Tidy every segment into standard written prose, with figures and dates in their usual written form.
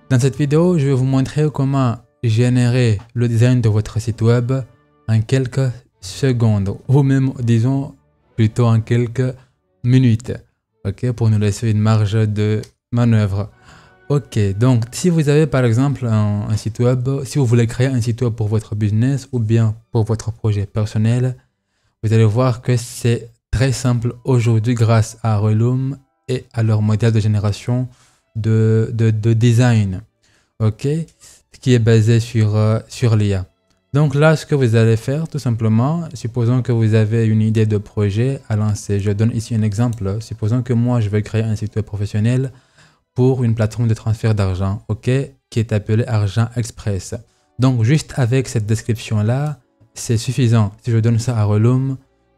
Dans cette vidéo, je vais vous montrer comment générer le design de votre site web en quelques secondes ou même disons plutôt en quelques minutes, ok, pour nous laisser une marge de manœuvre. Ok, donc si vous avez par exemple un site web, si vous voulez créer un site web pour votre business ou bien pour votre projet personnel, vous allez voir que c'est très simple aujourd'hui grâce à Reloom et à leur modèle de génération de design, ok, qui est basé sur l'IA. Donc là, ce que vous allez faire tout simplement, supposons que vous avez une idée de projet à lancer. Je donne ici un exemple. Supposons que moi, je vais créer un site web professionnel pour une plateforme de transfert d'argent, ok, qui est appelée Argent Express. Donc juste avec cette description-là, c'est suffisant. Si je donne ça à Reloom,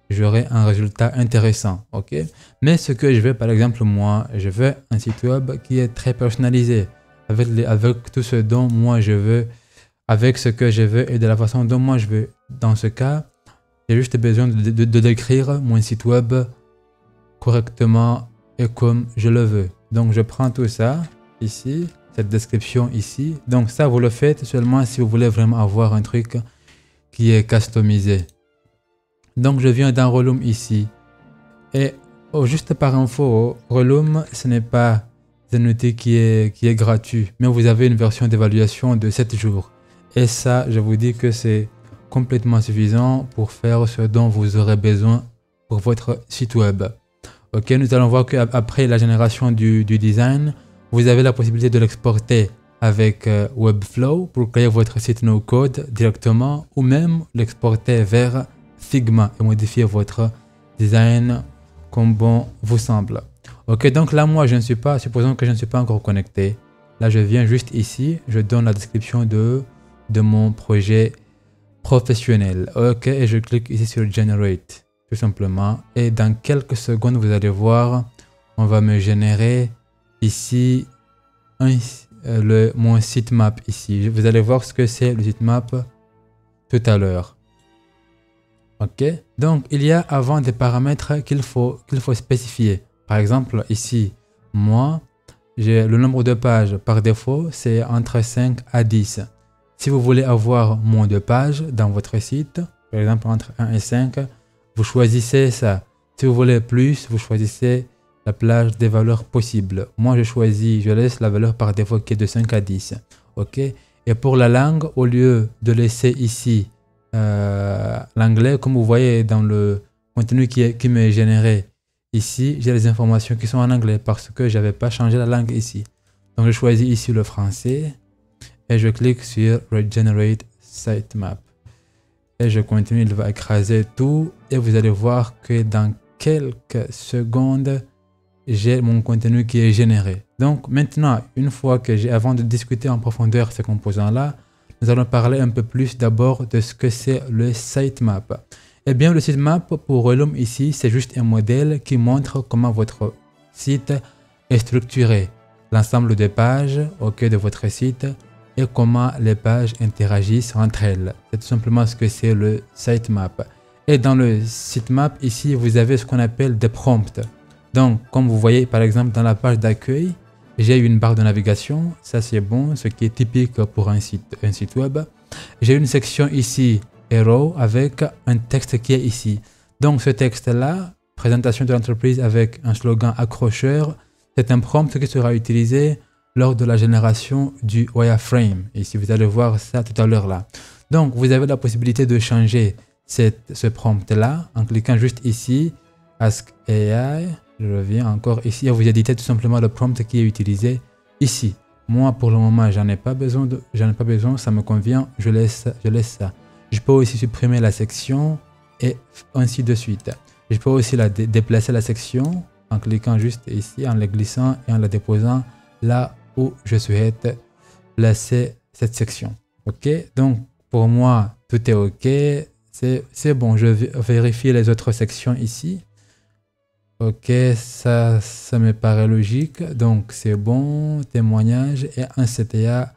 j'aurai un résultat intéressant, ok. Mais ce que je veux, par exemple, moi, je veux un site web qui est très personnalisé, avec tout ce dont moi je veux, avec ce que je veux et de la façon dont moi je veux. Dans ce cas, j'ai juste besoin de décrire mon site web correctement et comme je le veux. Donc je prends tout ça ici, cette description ici. Donc ça, vous le faites seulement si vous voulez vraiment avoir un truc qui est customisé. Donc je viens dans Reloom ici. Et juste par info, Reloom, ce n'est pas un outil qui est gratuit, mais vous avez une version d'évaluation de 7 jours. Et ça, je vous dis que c'est complètement suffisant pour faire ce dont vous aurez besoin pour votre site web. Ok, nous allons voir qu'après la génération du design, vous avez la possibilité de l'exporter avec Webflow pour créer votre site no-code directement ou même l'exporter vers Figma et modifier votre design comme bon vous semble. Ok, donc là, moi, supposons que je ne suis pas encore connecté. Là, je viens juste ici, je donne la description de mon projet professionnel. Ok, et je clique ici sur Generate, tout simplement. Et dans quelques secondes, vous allez voir, on va me générer ici mon sitemap ici. Vous allez voir ce que c'est le sitemap tout à l'heure. Ok, donc il y a avant des paramètres qu'il faut spécifier. Par exemple, ici, moi, j'ai le nombre de pages par défaut, c'est entre 5 à 10. Si vous voulez avoir moins de pages dans votre site, par exemple entre 1 et 5, vous choisissez ça. Si vous voulez plus, vous choisissez la plage des valeurs possibles. Moi, je laisse la valeur par défaut qui est de 5 à 10. Ok. Et pour la langue, au lieu de laisser ici l'anglais, comme vous voyez dans le contenu qui m'est généré ici, j'ai les informations qui sont en anglais parce que j'avais pas changé la langue ici. Donc, je choisis ici le français et je clique sur Regenerate Sitemap. Et je continue, il va écraser tout et vous allez voir que dans quelques secondes, j'ai mon contenu qui est généré. Donc maintenant, une fois que avant de discuter en profondeur ces composants-là, nous allons parler un peu plus d'abord de ce que c'est le sitemap. Eh bien, le sitemap pour Reloom ici, c'est juste un modèle qui montre comment votre site est structuré, l'ensemble des pages de votre site et comment les pages interagissent entre elles. C'est tout simplement ce que c'est le sitemap. Et dans le sitemap, ici, vous avez ce qu'on appelle des prompts. Donc, comme vous voyez, par exemple, dans la page d'accueil, j'ai une barre de navigation. Ça, c'est bon, ce qui est typique pour un site web. J'ai une section ici, Hero, avec un texte qui est ici. Donc, ce texte-là, présentation de l'entreprise avec un slogan accrocheur, c'est un prompt qui sera utilisé lors de la génération du wireframe. Et si vous allez voir ça tout à l'heure là. Donc, vous avez la possibilité de changer ce prompt-là en cliquant juste ici, Ask AI. Je reviens encore ici et vous éditez tout simplement le prompt qui est utilisé ici. Moi, pour le moment, j'en ai pas besoin, ça me convient, je laisse ça. Je peux aussi supprimer la section et ainsi de suite. Je peux aussi déplacer la section en cliquant juste ici, en la glissant et en la déposant là où je souhaite placer cette section. Ok, donc pour moi, tout est ok. C'est bon, je vérifie les autres sections ici. Ok, ça me paraît logique. Donc c'est bon, témoignage et un CTA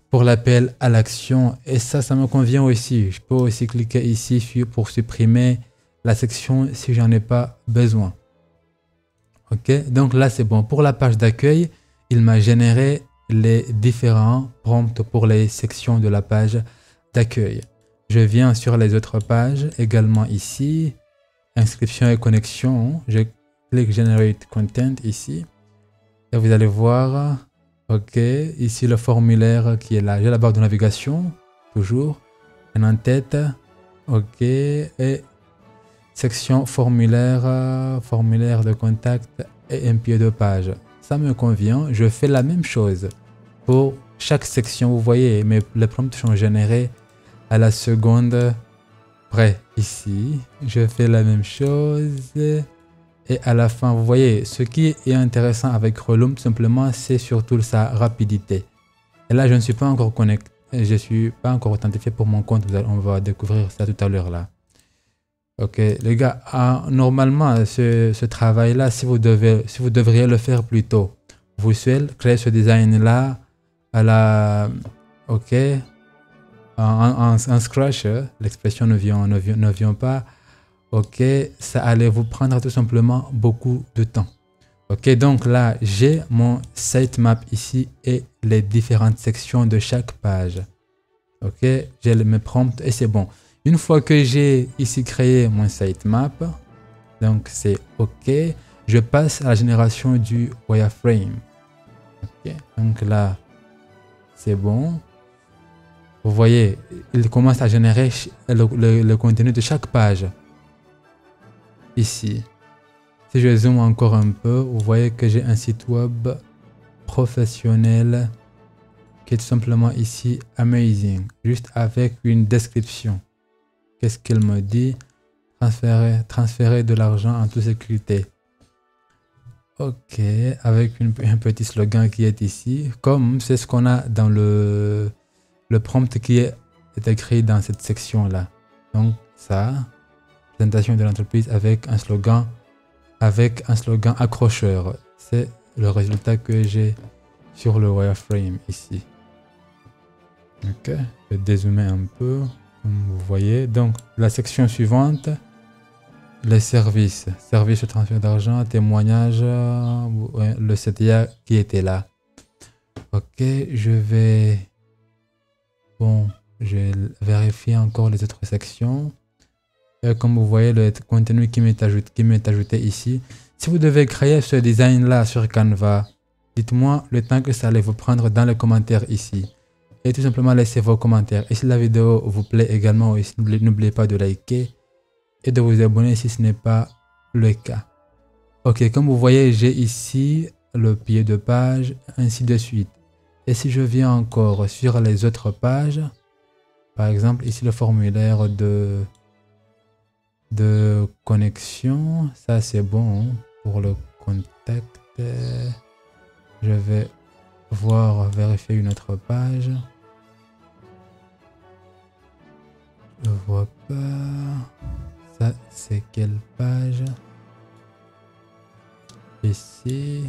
pour l'appel à l'action. Et ça me convient aussi. Je peux aussi cliquer ici pour supprimer la section si j'en ai pas besoin. Ok, donc là c'est bon. Pour la page d'accueil, il m'a généré les différents prompts pour les sections de la page d'accueil. Je viens sur les autres pages, également ici, inscription et connexion. Je clique Generate Content ici. Et vous allez voir, ok, ici le formulaire qui est là. J'ai la barre de navigation, toujours, un en-tête, ok, et section formulaire, formulaire de contact et un pied de page. Ça me convient. Je fais la même chose pour chaque section. Vous voyez, mais les prompts sont générés à la seconde près. Ici, je fais la même chose. Et à la fin, vous voyez, ce qui est intéressant avec Relum, tout simplement, c'est surtout sa rapidité. Et là, je ne suis pas encore connecté. Je ne suis pas encore authentifié pour mon compte. On va découvrir ça tout à l'heure là. Ok, les gars, normalement, ce travail-là, si vous devriez le faire plus tôt, vous seul, créer ce design-là à la... Ok, en Scratch, l'expression ne vient pas. Ok, ça allait vous prendre tout simplement beaucoup de temps. Ok, donc là, j'ai mon sitemap ici et les différentes sections de chaque page. Ok, j'ai mes prompts et c'est bon. Une fois que j'ai ici créé mon sitemap, donc c'est ok, je passe à la génération du wireframe. Ok, donc là, c'est bon. Vous voyez, il commence à générer le contenu de chaque page. Ici. Si je zoome encore un peu, vous voyez que j'ai un site web professionnel qui est tout simplement ici amazing, juste avec une description. Qu'est-ce qu'il me dit? Transférer de l'argent en toute sécurité. Ok, avec un petit slogan qui est ici, comme c'est ce qu'on a dans le prompt qui est écrit dans cette section-là. Donc ça, présentation de l'entreprise avec un slogan accrocheur. C'est le résultat que j'ai sur le wireframe ici. Ok, je vais dézoomer un peu, comme vous voyez. Donc la section suivante, les services de transfert d'argent, témoignage, le CTA qui était là. Ok, je vais vérifier encore les autres sections. Et comme vous voyez, le contenu qui m'est ajouté ici. Si vous devez créer ce design là sur Canva, dites-moi le temps que ça allait vous prendre dans les commentaires ici. Et tout simplement laissez vos commentaires. Et si la vidéo vous plaît également, n'oubliez pas de liker et de vous abonner si ce n'est pas le cas. Ok, comme vous voyez, j'ai ici le pied de page, ainsi de suite. Et si je viens encore sur les autres pages, par exemple ici le formulaire de connexion, ça c'est bon pour le contact. Je vais vérifier une autre page. Je vois pas. Ça c'est quelle page? Ici.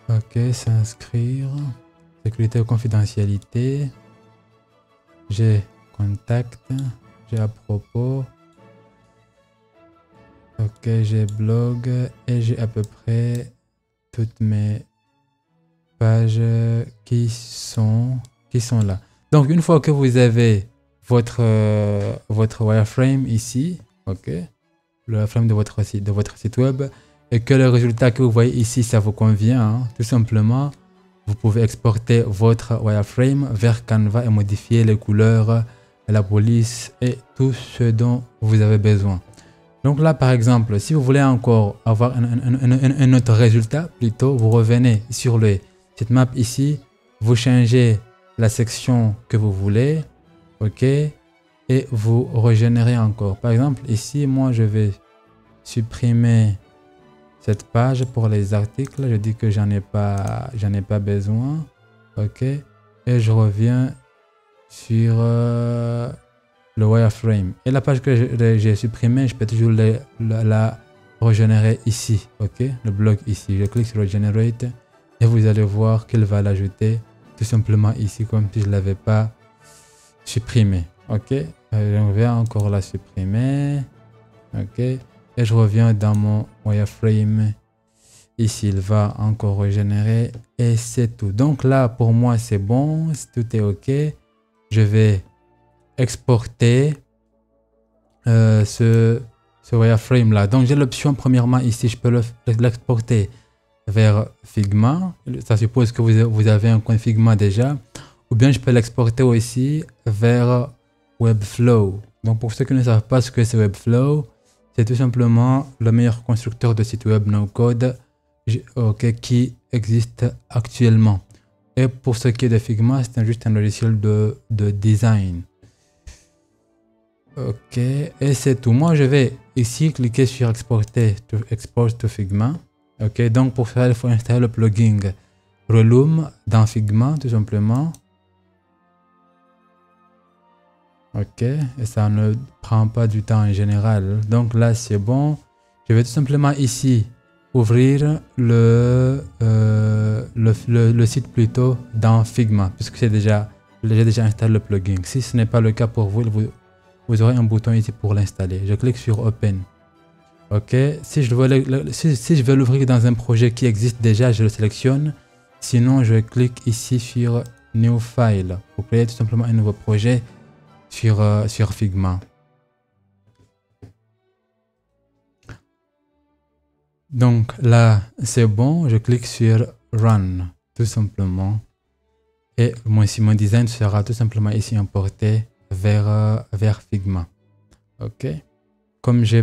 Ok, s'inscrire. Sécurité et confidentialité. J'ai contact. J'ai à propos. Ok, j'ai blog. Et j'ai à peu près toutes mes pages qui sont là. Donc, une fois que vous avez votre wireframe ici, ok, le wireframe de votre site web, et que le résultat que vous voyez ici, ça vous convient, hein, tout simplement, vous pouvez exporter votre wireframe vers Canva et modifier les couleurs, la police et tout ce dont vous avez besoin. Donc là, par exemple, si vous voulez encore avoir un autre résultat, plutôt, vous revenez sur le sitemap ici, vous changez la section que vous voulez, ok, et vous régénérez encore. Par exemple, ici, moi, je vais supprimer cette page pour les articles. Je dis que j'en ai pas besoin, ok, et je reviens sur le wireframe. Et la page que j'ai supprimée, je peux toujours la régénérer ici, ok, le bloc ici. Je clique sur Regenerate et vous allez voir qu'il va l'ajouter tout simplement ici, comme si je ne l'avais pas supprimé, ok. Je vais encore la supprimer, ok, et je reviens dans mon wireframe Ici, il va encore régénérer et c'est tout. Donc là, pour moi, c'est bon. Tout est OK. Je vais exporter ce wireframe là. Donc j'ai l'option premièrement ici, je peux l'exporter vers Figma. Ça suppose que vous avez un compte Figma déjà. Ou bien je peux l'exporter aussi vers Webflow. Donc pour ceux qui ne savent pas ce que c'est Webflow, c'est tout simplement le meilleur constructeur de site web no-code qui existe actuellement. Et pour ce qui est de Figma, c'est juste un logiciel de design. Ok, et c'est tout. Moi, je vais ici cliquer sur exporter to export to Figma. Ok, donc pour faire, il faut installer le plugin Reloom dans Figma, tout simplement. Ok, et ça ne prend pas du temps en général. Donc là, c'est bon. Je vais tout simplement ici ouvrir le site plutôt dans Figma, puisque j'ai déjà installé le plugin. Si ce n'est pas le cas pour vous, vous aurez un bouton ici pour l'installer. Je clique sur Open. Ok, si je veux l'ouvrir dans un projet qui existe déjà, je le sélectionne. Sinon, je clique ici sur New File pour créer tout simplement un nouveau projet sur Figma. Donc là, c'est bon. Je clique sur Run, tout simplement. Et mon design sera tout simplement ici importé vers Figma. Ok, comme j'ai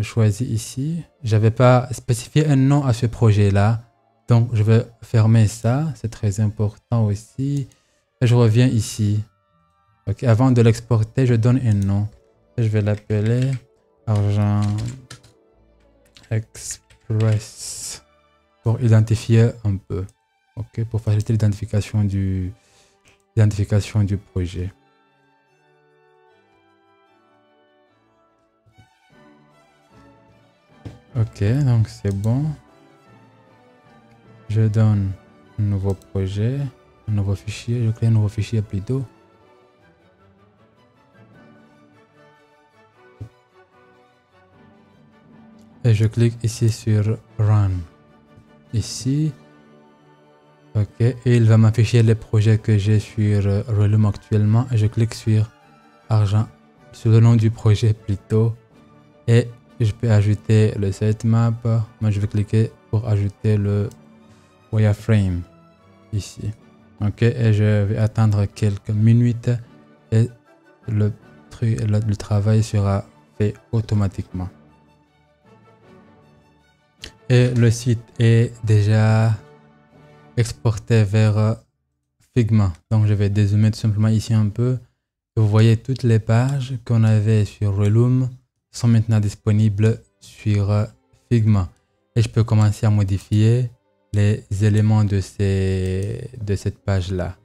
choisi ici, j'avais pas spécifié un nom à ce projet là, donc je vais fermer ça, c'est très important aussi. Et je reviens ici. Ok, avant de l'exporter, je donne un nom et je vais l'appeler Argent Express pour identifier un peu. Ok, pour faciliter l'identification du projet. Ok, donc c'est bon. Je donne un nouveau projet, un nouveau fichier. Je crée un nouveau fichier plutôt. Et je clique ici sur Run. Ici. Ok, et il va m'afficher les projets que j'ai sur Reloom actuellement. Et je clique sur Argent, sur le nom du projet plutôt. Et je peux ajouter le sitemap. Moi, je vais cliquer pour ajouter le wireframe ici. Ok, et je vais attendre quelques minutes et le travail sera fait automatiquement. Et le site est déjà exporté vers Figma. Donc je vais dézoomer tout simplement ici un peu. Vous voyez toutes les pages qu'on avait sur Reloom sont maintenant disponibles sur Figma. Et je peux commencer à modifier les éléments de cette page-là.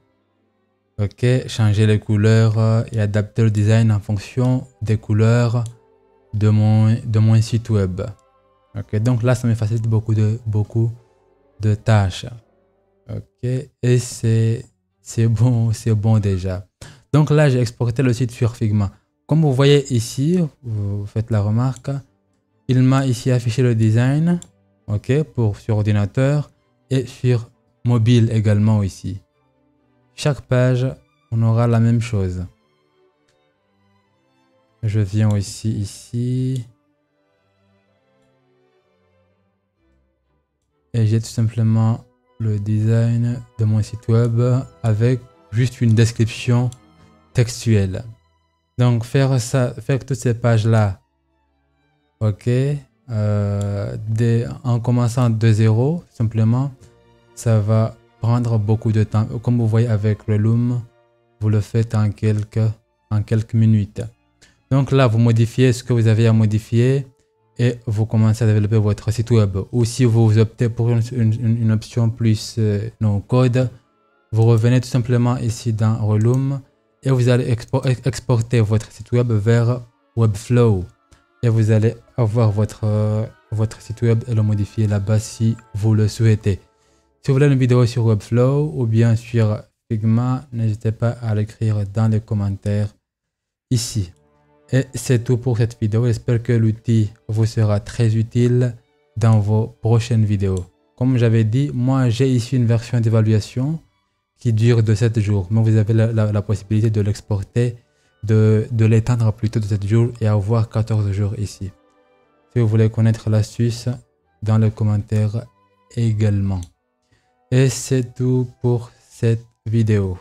Ok, changer les couleurs et adapter le design en fonction des couleurs de mon site web. Ok, donc là, ça me facilite beaucoup de tâches. Ok, et c'est bon déjà. Donc là, j'ai exporté le site sur Figma. Comme vous voyez ici, vous faites la remarque, il m'a ici affiché le design, ok, sur ordinateur et sur mobile également ici. Chaque page, on aura la même chose. Je viens aussi ici. Et j'ai tout simplement le design de mon site web avec juste une description textuelle. Donc faire toutes ces pages là, ok, en commençant de zéro simplement, ça va prendre beaucoup de temps. Comme vous voyez avec Reloom, vous le faites en quelques minutes. Donc là, vous modifiez ce que vous avez à modifier et vous commencez à développer votre site web. Ou si vous optez pour une option plus no code, vous revenez tout simplement ici dans Reloom et vous allez exporter votre site web vers Webflow. Et vous allez avoir votre site web et le modifier là-bas si vous le souhaitez. Si vous voulez une vidéo sur Webflow ou bien sur Figma, n'hésitez pas à l'écrire dans les commentaires ici. Et c'est tout pour cette vidéo. J'espère que l'outil vous sera très utile dans vos prochaines vidéos. Comme j'avais dit, moi j'ai ici une version d'évaluation qui dure de 7 jours. Mais vous avez la possibilité de l'exporter, de l'étendre plutôt de 7 jours et avoir 14 jours ici. Si vous voulez connaître l'astuce, dans les commentaires également. Et c'est tout pour cette vidéo.